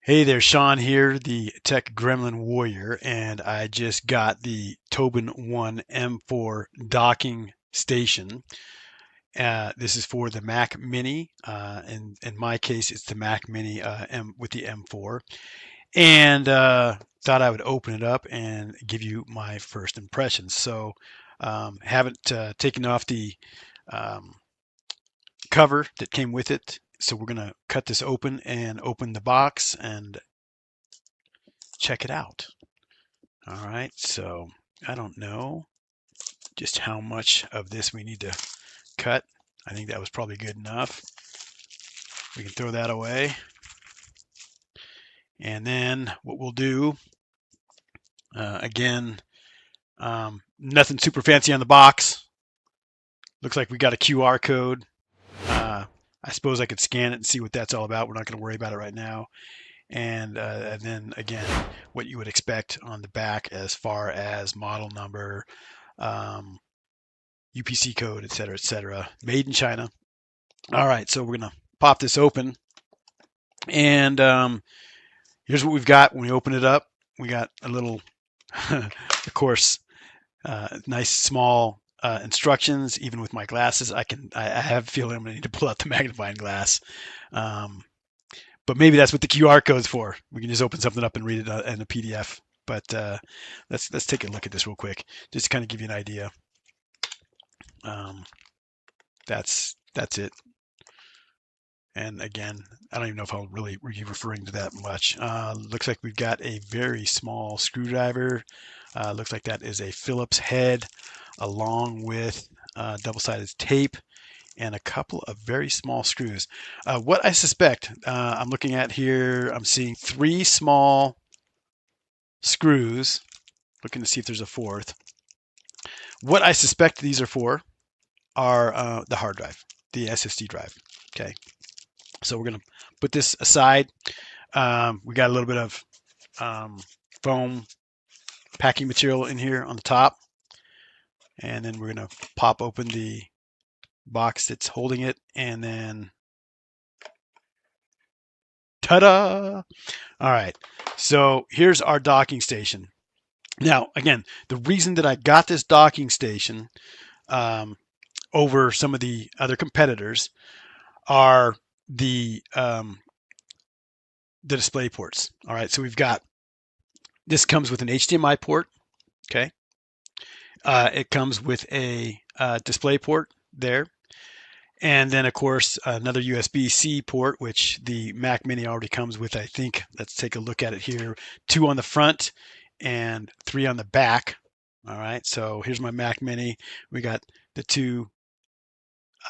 Hey there, Sean here, the Tech Gremlin Warrior, and I just got the Tobin 1 M4 docking station. This is for the Mac Mini. In my case, it's the Mac Mini with the M4. And thought I would open it up and give you my first impressions. So, haven't taken off the um, cover that came with it. So we're going to cut this open and open the box and check it out. All right, so I don't know just how much of this we need to cut. I think that was probably good enough. We can throw that away. And then what we'll do, again, nothing super fancy on the box. Looks like we got a QR code. I suppose I could scan it and see what that's all about. We're not going to worry about it right now. And then again, what you would expect on the back as far as model number, UPC code, et cetera, made in China. All right, so we're going to pop this open. And here's what we've got when we open it up. We got a little, of course, nice small instructions. Even with my glasses, I have a feeling I'm going to need to pull out the magnifying glass. But maybe that's what the QR code's for. We can just open something up and read it in a PDF. But let's take a look at this real quick, just to kind of give you an idea. That's it. And again, I don't even know if I'll really be referring to that much. Looks like we've got a very small screwdriver. Looks like that is a Phillips head, along with double-sided tape and a couple of very small screws. What I suspect, I'm looking at here, I'm seeing 3 small screws, looking to see if there's a fourth. What I suspect these are for are the hard drive, the SSD drive. Okay, so we're going to put this aside. We got a little bit of foam packing material in here on the top, and then we're going to pop open the box that's holding it, and then ta-da! All right, so here's our docking station. Now, again, the reason that I got this docking station over some of the other competitors are the display ports. All right, so we've got, this comes with an HDMI port. Okay, it comes with a display port there, and then of course another USB-C port, which the Mac Mini already comes with. I think, let's take a look at it here, 2 on the front and 3 on the back. All right, so here's my Mac Mini. We got the 2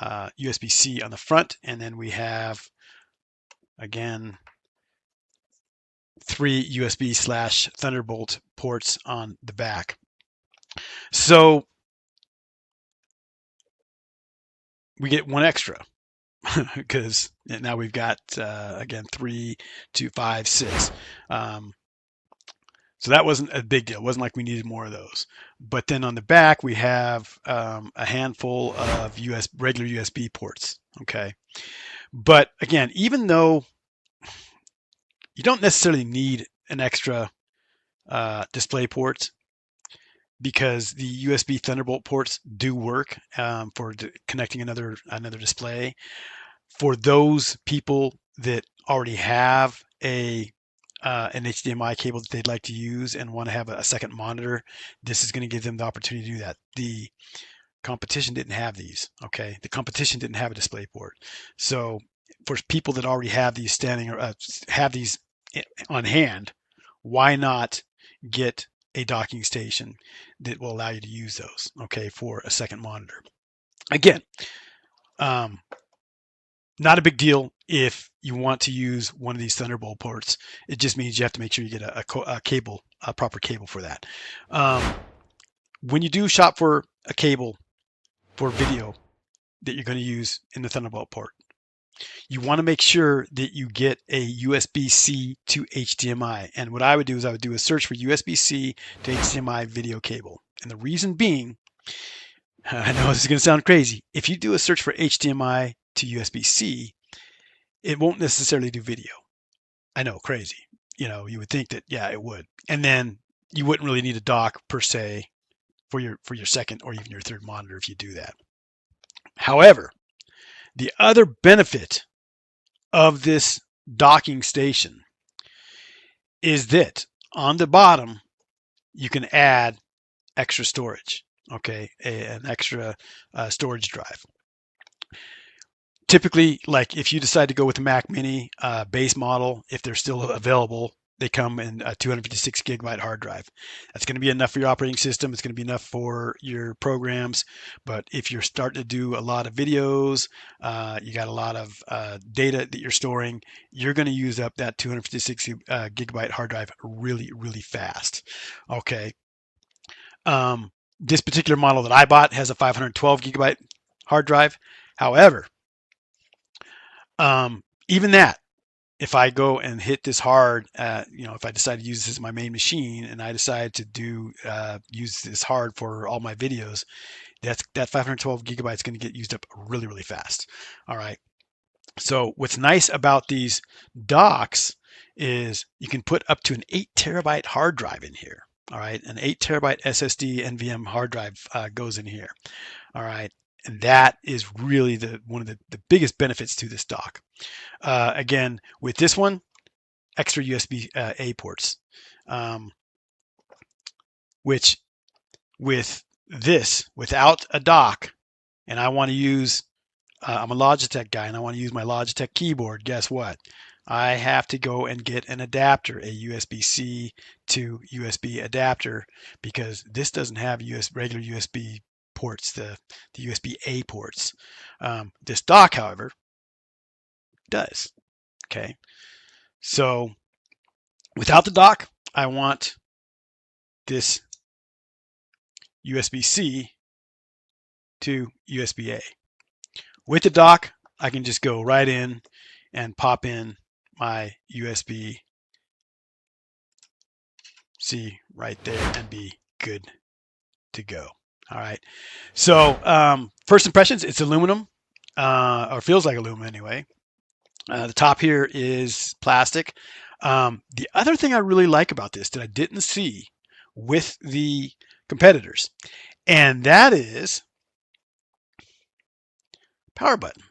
USB-C on the front, and then we have, again, 3 USB/Thunderbolt ports on the back. So we get 1 extra because now we've got, again, 3, 2, 5, 6. So that wasn't a big deal. It wasn't like we needed more of those. But then on the back, we have a handful of regular USB ports. Okay. But again, even though you don't necessarily need an extra display port, because the USB Thunderbolt ports do work for connecting another display. For those people that already have an HDMI cable that they'd like to use and want to have a second monitor, this is going to give them the opportunity to do that. The competition didn't have these. Okay, the competition didn't have a display port. So for people that already have these standing or have these on hand, why not get a docking station that will allow you to use those, okay, for a second monitor? Again, not a big deal if you want to use one of these Thunderbolt ports. It just means you have to make sure you get a cable, a proper cable for that. When you do shop for a cable for video that you're going to use in the Thunderbolt port, you want to make sure that you get a USB-C to HDMI. And what I would do is I would do a search for USB-C to HDMI video cable. And the reason being, I know this is going to sound crazy, if you do a search for HDMI to USB-C, it won't necessarily do video. I know, crazy. You would think that, yeah, it would. And then you wouldn't really need a dock per se for your second or even your third monitor if you do that. However, the other benefit of this docking station is that on the bottom you can add extra storage, okay, an extra storage drive. Typically, like if you decide to go with the Mac Mini base model, if they're still available, they come in a 256 gigabyte hard drive. That's going to be enough for your operating system. It's going to be enough for your programs. But if you're starting to do a lot of videos, you got a lot of data that you're storing, you're going to use up that 256 gigabyte hard drive really, really fast. Okay. Um, this particular model that I bought has a 512 gigabyte hard drive. However, even that, if I go and hit this hard, if I decide to use this as my main machine and I decide to use this hard for all my videos, that 512 gigabytes is going to get used up really, really fast. All right. So what's nice about these docks is you can put up to an 8 terabyte hard drive in here. All right. An 8 terabyte SSD NVMe hard drive goes in here. All right. And that is really one of the biggest benefits to this dock. Again, with this one, extra USB A ports, which with this, without a dock, and I want to use, I'm a Logitech guy and I want to use my Logitech keyboard, guess what? I have to go and get an adapter, a USB-C to USB adapter, because this doesn't have regular USB ports, the USB-A ports. This dock, however, does. Okay. So without the dock, I want this USB-C to USB-A. With the dock, I can just go right in and pop in my USB-C right there and be good to go. All right. So first impressions, it's aluminum, or feels like aluminum anyway. The top here is plastic. The other thing I really like about this that I didn't see with the competitors, and that is power button.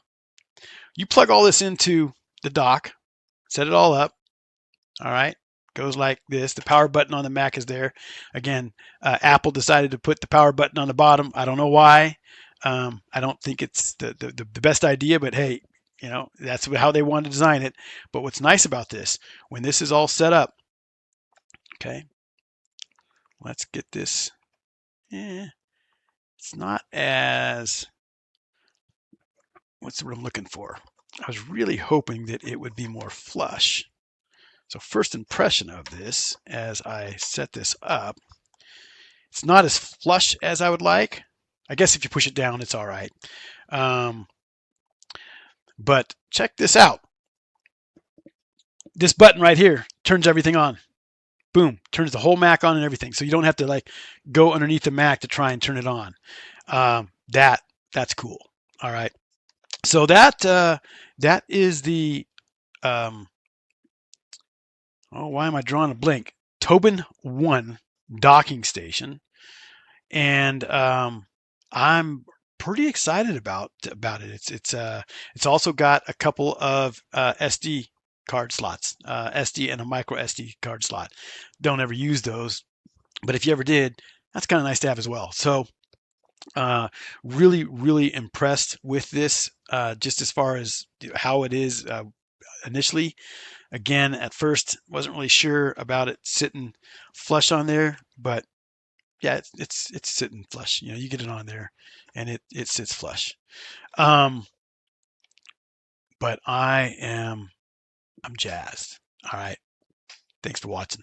You plug all this into the dock, set it all up. All right. Goes like this. The power button on the Mac is there. Again, Apple decided to put the power button on the bottom. I don't know why. I don't think it's the best idea, but hey, that's how they wanted to design it. But what's nice about this, when this is all set up, okay, let's get this. It's not as, what's what I'm looking for? I was really hoping that it would be more flush. So first impression of this, as I set this up, it's not as flush as I would like. I guess if you push it down, it's all right. But check this out. This button right here turns everything on. Boom, turns the whole Mac on and everything. So you don't have to like go underneath the Mac to try and turn it on. That's cool. All right. So that is the why am I drawing a blank? Tobin 1 docking station, and I'm pretty excited about it. It's also got a couple of SD card slots, SD and a micro SD card slot. Don't ever use those, but if you ever did, that's kind of nice to have as well. So really, really impressed with this, just as far as how it is initially. Again, at first, wasn't really sure about it sitting flush on there, but yeah, it's sitting flush. You get it on there, and it sits flush. But I'm jazzed. All right, thanks for watching.